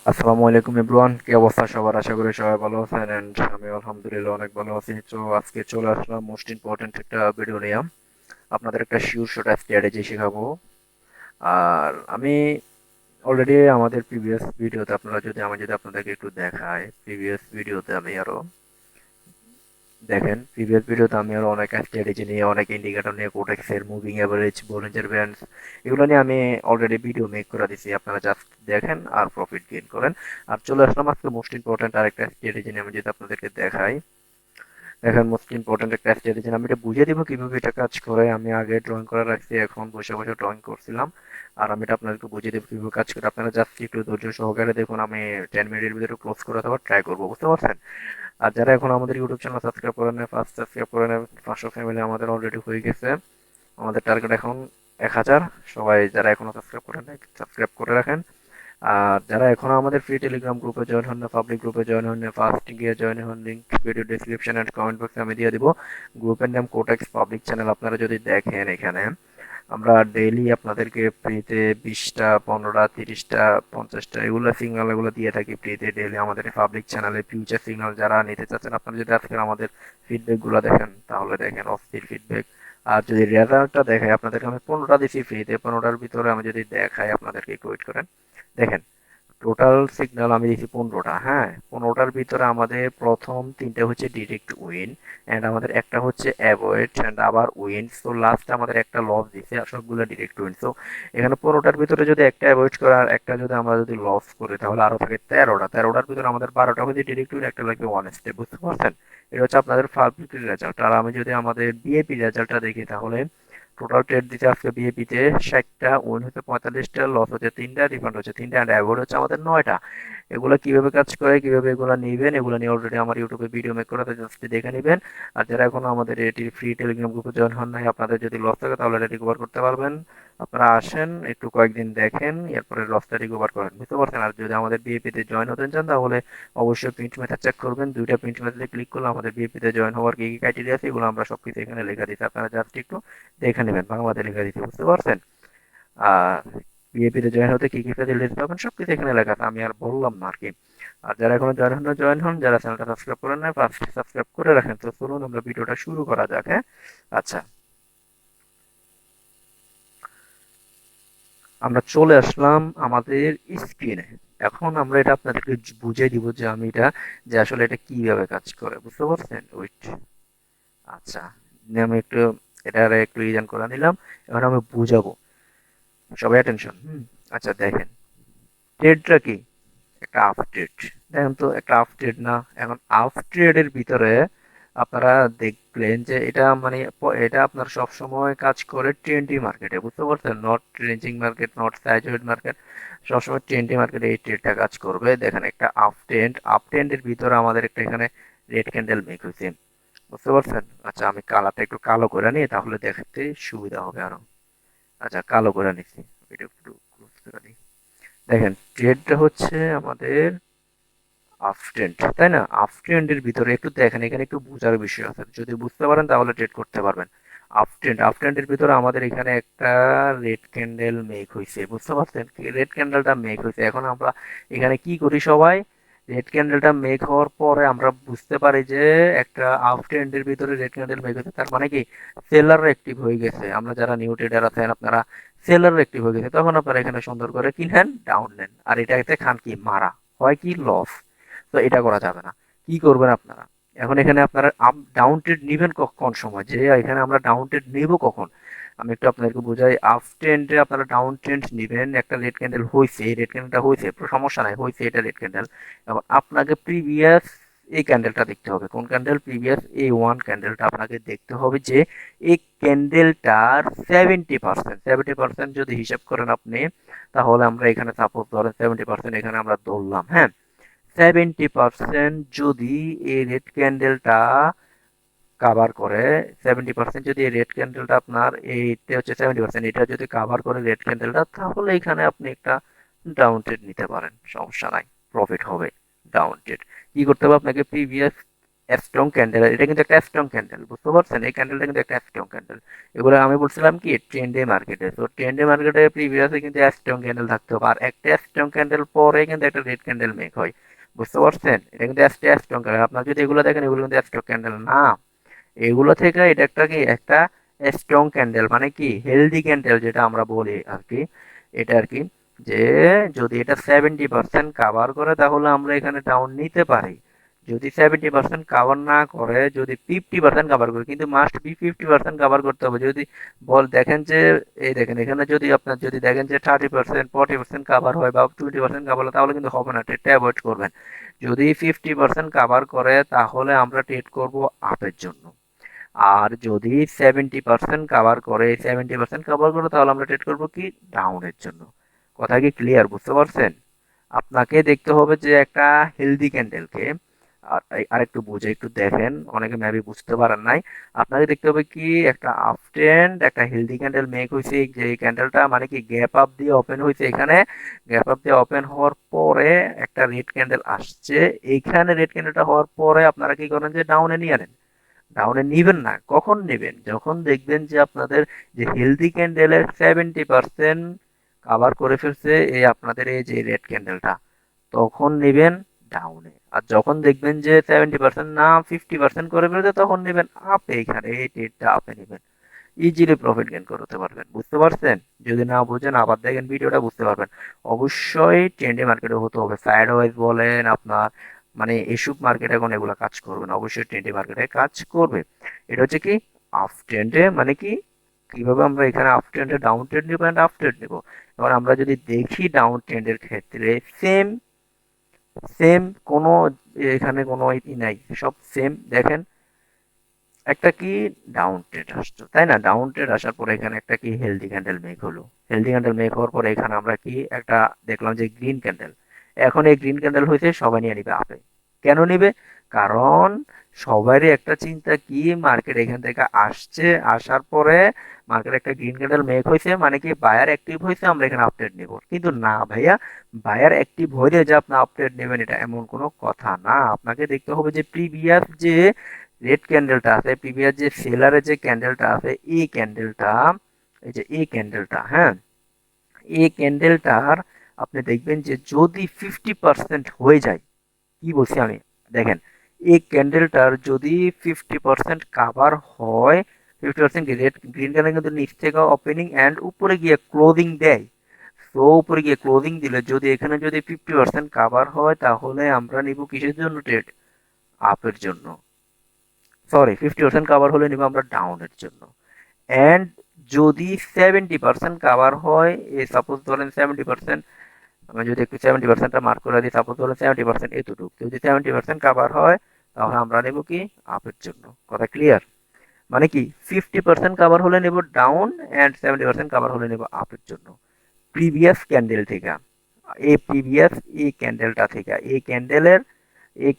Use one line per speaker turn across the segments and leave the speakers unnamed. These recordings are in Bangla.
আসসালামু আলাইকুম এভরিওয়ান, কি অবস্থা সবার? আশা করি সবাই ভালো আছেন এন্ড আমি আলহামদুলিল্লাহ অনেক ভালো আছি। তো আজকে চলে আসলাম মোস্ট ইম্পর্টেন্ট একটা ভিডিও নিয়ে। আপনাদের একটা শিওর শট স্ট্র্যাটেজি শেখাবো। আর আমি অলরেডি আমাদের প্রিভিয়াস ভিডিওতে আমি যদি আপনাদেরকে একটু দেখাই, প্রিভিয়াস ভিডিওতে আমি আরো দেখেন, প্রিভিয়াস ভিডিওতে আমি আরো অনেক স্ট্র্যাটেজি নিয়ে, অনেক ইন্ডিকেটর নিয়ে, কোটেক্স এর মুভিং এভারেজ, বলিঞ্জার ব্যান্ডস, এগুলো নিয়ে আমি অলরেডি ভিডিও মেক করে দিছি। আপনারা জাস্ট দেখেন আর প্রফিট গেইন করেন। আর চলে আসলাম আজকে মোস্ট ইম্পর্টেন্ট আরেকটা স্ট্র্যাটেজি নিয়ে। আমি যদি আপনাদেরকে দেখাই, দেখেন মোস্ট ইম্পর্টেন্ট একটা স্ট্র্যাটেজি, আমি এটা বুঝিয়ে দিব কিভাবে এটা কাজ করে। আমি আগে ড্রয়িং করে রাখছি, এখন বসে বসে ড্রয়িং করছিলাম। আর আমি এটা আপনাদেরকে বুঝিয়ে দেবো কিভাবে কাজ করে। আপনারা জাস্ট একটু ধৈর্য সহকারে দেখুন। আমি 10 মিনিটের ভিতরে ক্লোজ করে দেওয়ার ট্রাই করবো, বুঝতে পারছেন? আর যারা এখন আমাদের ইউটিউব চ্যানেল সাবস্ক্রাইব করে নেয়, ফার্স্ট সাবস্ক্রাইব করে নেয়। 500 ফ্যামিলি আমাদের অলরেডি হয়ে গেছে। আমাদের টার্গেট এখন 1000। সবাই যারা এখনো সাবস্ক্রাইব করে নেয়, সাবস্ক্রাইব করে রাখেন। আর যারা এখনো আমাদের ফ্রি টেলিগ্রাম গ্রুপে জয়েন হন না, পাবলিক গ্রুপে জয়েন হন না, ফার্স্ট গিয়ে জয়েন হন। Link video description and comment বক্সে আমি দিয়ে দিব। গ্রুপের নাম কোটেক্স পাবলিক চ্যানেল। আপনারা যদি দেখেন, এখানে আমরা ডেইলি আপনাদেরকে ফ্রিতে 20টা, 15টা, 30টা, 50টা এগুলো সিগন্যাল এগুলো দিয়ে থাকি ফ্রিতে ডেইলি আমাদের পাবলিক চ্যানেলে। ফিউচার সিগন্যাল যারা নিতে চাচ্ছেন, আপনারা যদি আজকে আমাদের ফিডব্যাক গুলো দেখেন, তাহলে দেখেন অস্থির ফিডব্যাক। আর যদি রেজাল্টটা দেখাই আপনাদেরকে, আমি 15টা দিচ্ছি ফ্রিতে। 15টার ভিতরে আমি যদি দেখাই আপনাদেরকে, একটু ওয়েট করেন। দেখেন, টোটাল সিগন্যাল আমি দিচ্ছি 15টা। হ্যাঁ, 15টার ভিতরে আমাদের প্রথম 3টে হচ্ছে ডিরেক্ট উইন, এন্ড আমাদের একটা হচ্ছে অ্যাভয়েড, এন্ড আবার উইন। সো লাস্ট আমাদের একটা লস দিছে, আর সবগুলো ডিরেক্ট উইন। সো এখানে 15টার ভিতরে যদি একটা অ্যাভয়েড করে আর একটা যদি আমরা যদি লস করি, তাহলে আরো থাকে 13টা। 13টার ভিতরে আমাদের 12টা হচ্ছে ডিরেক্ট উইন, একটা লাগবে ওয়ান স্টেপ, বুঝতে পারছেন? এটা হচ্ছে আপনাদের পাবলিক রেজাল্ট। আর আমি যদি আমাদের বিএপি রেজাল্টটা দেখি, তাহলে টোটাল ট্রেড দিতে আজকে বিএপিতে 60টা, উইন হচ্ছে 45টা, লস হচ্ছে 3টা, রিফান্ড হচ্ছে 3টা, অ্যান্ড অ্যাভয়েড হচ্ছে আমাদের 9টা। এগুলো কিভাবে কাজ করে, কিভাবে এগুলো নিবেন, এগুলো নিয়ে অলরেডি আমার ইউটিউবে ভিডিও মেক করা, জাস্ট দেখে নেবেন। আর যারা এখনো আমাদের এটি ফ্রি টেলিগ্রাম গ্রুপে জয়েন হন নাই, আপনাদের যদি লস থাকে তাহলে এটা রিকভার করতে পারবেন। আপনারা আসেন, একটু কয়েকদিন দেখেন, এরপরে লসটা রিকভার করেন, বুঝতে পারছেন? আর যদি আমাদের বিএপিতে জয়েন হতে চান, তাহলে অবশ্যই প্রিন্ট মেথড চেক করবেন। দুইটা প্রিন্ট মেথডে ক্লিক করলে আমাদের বিএপিতে জয়েন হওয়ার কি কি ক্রাইটেরিয়া আছে, এগুলো আমরা সবকিছু এখানে লেখা দিচ্ছি। আপনারা জাস্ট একটু দেখে নেবেন, বাংলাতে লেখা দিচ্ছি, বুঝতে পারছেন? আর বিএপিতে জয়েন হতে কি কি ফ্যাসিলিটি পাবেন সবকিছু এখানে লেখা আছে, আমি আর বললাম না আর কি। আর যারা এখনো জয়েন হন না, জয়েন হন। যারা চ্যানেলটা সাবস্ক্রাইব করেন না, ফার্স্ট সাবস্ক্রাইব করে রাখেন। তো চলুন আমরা ভিডিওটা শুরু করা যাক। হ্যাঁ, আচ্ছা, আমরা চলে আসলাম আমাদের স্ক্রিনে। এখন আমরা এটা আপনাদেরকে বুঝিয়ে দিব যে আমি এটা, যে আসলে এটা কিভাবে কাজ করে, বুঝতে পারছেন? ওয়েট, আচ্ছা, আমি একটু এটা একটু রিজন করে নিলাম। এখন আমি বুঝাবো, সবাই অ্যাটেনশন। আচ্ছা দেখেন, ট্রেডটা কি? একটা আপ ট্রেড। দেখেন তো, একটা আপ ট্রেড না? এখন আপ ট্রেডের ভিতরে আপনারা দেখলেন যে এটা মানে এটা আপনার সব সময় কাজ করে ট্রেন্ডি মার্কেটে, বুঝতে পারছেন? Not ranging market, not sideways market, সবসময় ট্রেন্ডি মার্কেটে এই ট্রেডটা কাজ করবে। দেখেন, একটা আপ ট্রেন্ড, আপ ট্রেন্ডের ভিতরে আমাদের একটা এখানে রেড ক্যান্ডেল মেক হয়েছে, বুঝতে পারছেন? আচ্ছা, আমি কালারটা একটু কালো করে নিই, তাহলে দেখতে সুবিধা হবে আরো। আচ্ছা, কালো করে নিচ্ছি, এটা একটু ক্লোজ করে নিই। দেখেন, ট্রেডটা হচ্ছে আমাদের আপ ট্রেন্ড, তাই না? আপ ট্রেন্ডের ভিতরে একটু দেখেন, এখানে একটু বোঝার বিষয় আছে। যদি বুঝতে পারেন তাহলে ট্রেড করতে পারবেন। আপ ট্রেন্ড, আপ ট্রেন্ডের ভিতরে আমাদের এখানে একটা রেড ক্যান্ডেল মেক হয়েছে, বুঝতে পারছেন? রেড ক্যান্ডেলটা মেক হয়েছে। এখন আমরা এখানে কি করি সবাই? রেড ক্যান্ডেলটা মেক হওয়ার পরে আমরা বুঝতে পারি যে একটা আপ ট্রেন্ডের ভিতরে রেড ক্যান্ডেল মেক হয়েছে, তার মানে কি সেলার অ্যাক্টিভ হয়ে গেছে। আমরা যারা নিউ ট্রেডার আছেন, আপনারা সেলার অ্যাক্টিভ হয়ে গেছে, তখন আপনারা এখানে সুন্দর করে কিনেন, ডাউন নেন। আর এটাতে খান কি মারা, হয় কি লস। তো এটা করা যাবে না। কি করবেন আপনারা? এখন এখানে আপনারা আপ ডাউন ট্রেড নিবেন কোন সময়, যে এখানে আমরা ডাউন ট্রেড নিব কখন, আমি একটু আপনাদেরকে বোঝাই। আপ ট্রেন্ডে আপনারা ডাউন ট্রেন্ড নিবেন, একটা রেড ক্যান্ডেল হয়েছে, এই রেড ক্যান্ডেলটা হয়েছে, সমস্যা নাই, হয়েছে, এটা রেড ক্যান্ডেল। এবং আপনাকে প্রিভিয়াস এই ক্যান্ডেলটা দেখতে হবে। কোন ক্যান্ডেল? প্রিভিয়াস এই ওয়ান ক্যান্ডেলটা আপনাকে দেখতে হবে, যে এই ক্যান্ডেলটার 70%, 70% যদি হিসাব করেন আপনি, তাহলে আমরা এখানে সাপোজ ধরেন 70% এখানে আমরা ধরলাম। হ্যাঁ, 70% যদি এই রেড ক্যান্ডেলটা কাভার করে, 70% যদি এই রেড ক্যান্ডেলটা আপনার, এইটা হচ্ছে 70%, এটা যদি কাভার করে রেড ক্যান্ডেলটা, তাহলে এখানে আপনি একটা ডাউন ট্রেড নিতে পারেন, সমস্যা নাই, প্রফিট হবে। ডাউন ট্রেড কি করতে হবে আপনাকে? প্রিভিয়াস স্ট্রং ক্যান্ডেল, এটা কিন্তু একটা স্ট্রং ক্যান্ডেল, বুঝতে পারছেন? এই ক্যান্ডেলটা কিন্তু একটা স্ট্রং ক্যান্ডেল। এগুলো আমি বলছিলাম কি ট্রেন্ডে মার্কেটে, তো ট্রেন্ডে মার্কেটে প্রিভিয়াসে কিন্তু স্ট্রং ক্যান্ডেল থাকতে হবে, আর একটা স্ট্রং ক্যান্ডেল পরে কিন্তু একটা রেড ক্যান্ডেল মেক হয়, বুঝতে পারছেন? এটা কিন্তু স্ট্রং ক্যান্ডেল। আপনার যদি এগুলো দেখেন, এগুলো কিন্তু স্ট্রং ক্যান্ডেল না, এগুলো থেকে এটা একটা কি একটা স্ট্রং ক্যান্ডেল, মানে কি হেলদি ক্যান্ডেল যেটা আমরা বলি আর কি, এটা আর কি, যে যদি এটা 70% কাভার করে তাহলে আমরা এখানে ডাউন নিতে পারি। যদি 70% কাভার না করে, যদি 50% কাভার করে, কিন্তু মাস্ট বি 50% কাভার করতে হবে। যদি দেখেন যে এই দেখেন এখানে যদি আপনার যদি দেখেন যে 30% 40% কাভার হয় বা 20% কাভার হয়, তাহলে কিন্তু হবে না, ট্রেডটা অ্যাভয়েড করবেন। যদি 50% কাভার করে তাহলে আমরা ট্রেড করব আপের জন্য। আর যদি 70% কাভার করে, 70% কাভার করে, তাহলে আমরা ট্রেড করবো কি ডাউনের জন্য। কথা কি ক্লিয়ার, বুঝতে পারছেন? আপনাকে দেখতে হবে যে একটা হেলদি ক্যান্ডেলকে, আর একটু বুঝে একটু দেখেন, অনেকে মেবি বুঝতে পারেন নাই। আপনাকে দেখতে হবে কি একটা আপ ট্রেন্ড, একটা হেলদি ক্যান্ডেল মেক হয়েছে, যে ক্যান্ডেলটা মানে কি গ্যাপ আপ দিয়ে ওপেন হয়েছে, এখানে গ্যাপ আপ দিয়ে ওপেন হওয়ার পরে একটা রেড ক্যান্ডেল আসছে, এইখানে রেড ক্যান্ডেলটা হওয়ার পরে আপনারা কি করেন যে ডাউনে নিয়ে নেন। ডাউনে নিবেন না, কখন নেবেন? যখন দেখবেন যে আপনাদের যে হেলদি ক্যান্ডেলের 70% কাভার করে ফেলছে এই আপনাদের এই যে রেড ক্যান্ডেলটা, তখন নেবেন ডাউনে। আর যখন দেখবেন যে 70% না 50% করে ফেলছে, তখন নেবেন আপে, এখানে এই ট্রেডটা আপে নেবেন। ইজিলি প্রফিট গেইন করতে পারবেন, বুঝতে পারছেন? যদি না বুঝেন আবার দেখেন ভিডিওটা, বুঝতে পারবেন। অবশ্যই ট্রেন্ডি মার্কেটে হতে হবে, সাইড ওয়াইজ বলেন আপনার, মানে এসব মার্কেটে এখন এগুলো কাজ করবে না, অবশ্যই ট্রেন্ডি মার্কেটে কাজ করবে। এটা হচ্ছে কি আপ ট্রেন্ডে, মানে কি কিভাবে আমরা এখানে আপ ট্রেন্ডে ডাউন ট্রেন্ড নিবো এন্ড আপ ট্রেন্ড নিবো। এবার আমরা যদি দেখি ডাউন ট্রেন্ডের ক্ষেত্রে সেম সেম কোনো এখানে কোনো ই নাই, সব সেম। দেখেন একটা কি ডাউন ট্রেড আসছো, তাই না? ডাউন ট্রেড আসার পরে এখানে একটা কি হেলদি ক্যান্ডেল মেক হলো, হেলদি ক্যান্ডেল মেক হওয়ার পরে এখানে আমরা কি একটা দেখলাম যে গ্রিন ক্যান্ডেল। এখন এই গ্রিন ক্যান্ডেল হয়েছে সবাই নিয়ে নিবে আপে। কেন নিবে? কারণ সবারই একটা চিন্তা কি মার্কেট এখান থেকে আসছে, আসার পরে মার্কেট একটা গ্রিন ক্যান্ডেল মেক হয়েছে, মানে কি বায়ার অ্যাক্টিভ হয়েছে, আমরা এখানে আপডেট নিব। কিন্তু না ভাইয়া, বায়ার অ্যাক্টিভ হয়ে যে আপনি আপডেট নেবেন এটা এমন কোনো কথা না। আপনাকে দেখতে হবে যে প্রিভিয়াস যে রেড ক্যান্ডেলটা আছে, প্রিভিয়াস যে সেলারের যে ক্যান্ডেলটা আছে, এই ক্যান্ডেলটা, এই যে এই ক্যান্ডেলটা, হ্যাঁ, এই ক্যান্ডেলটার আপনি দেখবেন যে যদি 50% হয়ে যায়, কি বলছি আমি, দেখেন এই ক্যান্ডেলটার যদি 50% কাভার হয়, 50% রেড গ্রিন ক্যান্ডেল কিন্তু নিচ থেকে ওপেনিং অ্যান্ড উপরে গিয়ে ক্লোজিং দেয়। তো উপরে গিয়ে ক্লোজিং দিলে যদি এখানে যদি 50% কাভার হয়, তাহলে আমরা নিব কিসের জন্য ট্রেড? আপের জন্য। সরি, 50% কাভার হলে নিব আমরা ডাউনের জন্য। অ্যান্ড যদি 70% কাভার হয়, এই সাপোজ ধরেন 70%, আমি যদি একটু 70%টা মার্ক করে দিই, সাপোজ ধরেন 70% এতটুকু, যদি 70% কাভার হয় তাহলে আমরা নেব কি আপের জন্য। কথা ক্লিয়ার? মানে কি 50% কাভার হলে নেব ডাউন, অ্যান্ড 70% কাভার হলে নেব আপের জন্য। প্রিভিয়াস ক্যান্ডেল থেকে, এই প্রিভিয়াস এই ক্যান্ডেলটা থেকে, এই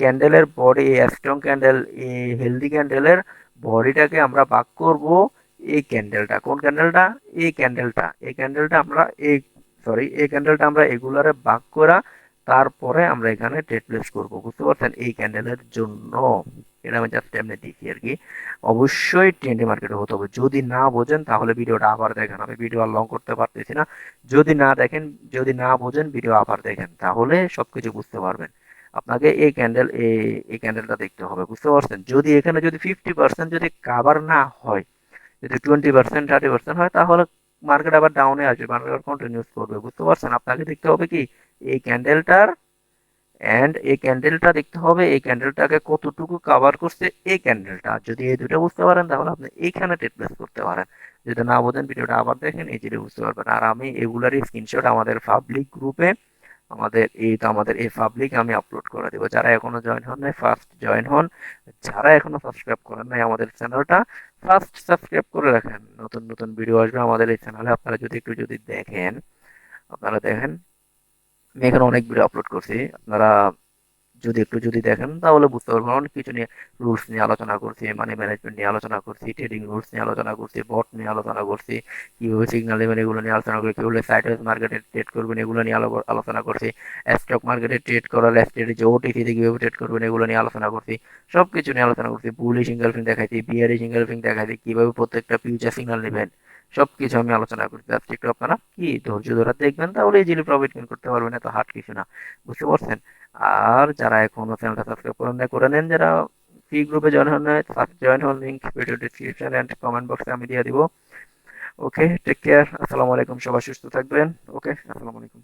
ক্যান্ডেলের বডি, এই স্ট্রং ক্যান্ডেল, এই হেলদি ক্যান্ডেলের বডিটাকে আমরা ভাগ করব এই ক্যান্ডেলটা, কোন ক্যান্ডেলটা? এই ক্যান্ডেলটা আমরা এই, সরি, এই ক্যান্ডেলটা আমরা এগুলারে ভাগ করা, তারপরে আমরা এখানে ট্রেড প্লেস করব, বুঝতে পারছেন? এই ক্যান্ডেলের জন্য এটা আমি জাস্ট এমনি দেখি আর কি। অবশ্যই ট্রেন্ডি মার্কেটে হতে হবে। যদি না বোঝেন তাহলে ভিডিওটা আবার দেখেন, আমি ভিডিও আর লং করতে পারতেছি না। যদি না দেখেন, যদি না বোঝেন ভিডিও আবার দেখেন, তাহলে সবকিছু বুঝতে পারবেন। আপনাকে এই ক্যান্ডেলটা দেখতে হবে, বুঝতে পারছেন? যদি এখানে যদি 50% যদি কাভার না হয়, যদি 20% 30% হয়, তাহলে মার্কেট আবার ডাউনে আসবে, মার্কেট আবার কন্টিনিউস করবে, বুঝতে পারছেন? আপনাকে দেখতে হবে কি এই ক্যান্ডেলটার, এন্ড এই ক্যান্ডেলটা দেখতে হবে এই ক্যান্ডেলটাকে কতটুকু কাভার করছে এই ক্যান্ডেলটা। যদি এই দুটো বুঝতে পারেন তাহলে আপনি এইখানে ট্রেড প্লেস করতে পারেন। যদি না বোঝেন ভিডিওটা আবার দেখেন, ইজিলি বুঝতে পারবেন। আর আমি এগুলারই স্ক্রিনশট আমাদের পাবলিক গ্রুপে, আমাদের এই পাবলিক আমি আপলোড করে দেবো। যারা এখনো জয়েন হন নাই ফার্স্ট জয়েন হন, যারা এখনো সাবস্ক্রাইব করেন নাই আমাদের চ্যানেলটা, ফার্স্ট সাবস্ক্রাইব করে রাখেন। নতুন নতুন ভিডিও আসবে আমাদের এই চ্যানেলে, আপনারা যদি একটু যদি দেখেন, আপনারা দেখেন আমি এখানে অনেক ভিডিও আপলোড করছি, আপনারা যদি দেখেন তাহলে বুঝতে পারবেন। অনেক কিছু নিয়ে রুলস নিয়ে আলোচনা করছি, মানি ম্যানেজমেন্ট নিয়ে আলোচনা করছি, ট্রেডিং রুলস নিয়ে আলোচনা করছি, বট নিয়ে আলোচনা করছি, কিভাবে সিগন্যাল নেবেন এগুলো নিয়ে আলোচনা করছি, কিভাবে সাইডওয়েজ মার্কেটে ট্রেড করবেন এগুলো নিয়ে আলোচনা করছি, স্টক মার্কেটে ট্রেড করার স্ট্র্যাটেজি ওটিসিতে কিভাবে ট্রেড করবেন এগুলো নিয়ে আলোচনা করছি, সবকিছু নিয়ে আলোচনা করছি। বুলিশ ইনগালফিং দেখাইছি, বিয়ারিশ ইনগালফিং দেখাইছি, কিভাবে প্রত্যেকটা ফিউচার সিগন্যাল নেবেন, সবকিছু আমি আলোচনা করছি। আজকে একটু আপনারা কি ধৈর্য ধরে দেখবেন, তাহলে ইজিলি প্রফিট মেক করতে পারবেন, এত হার্ড কিছু না। বুঝতে পারছেন? আর যারা এখনো চ্যানেলটা সাবস্ক্রাইব করেন না, করে নেন। যারা ফ্রি গ্রুপে জয়েন হন নাই, জয়েন হন, link video description and comment বক্সে আমি দিয়ে দিব। ওকে, টেক কেয়ার, আসসালামু আলাইকুম, সবাই সুস্থ থাকবেন। ওকে, আসসালামু আলাইকুম।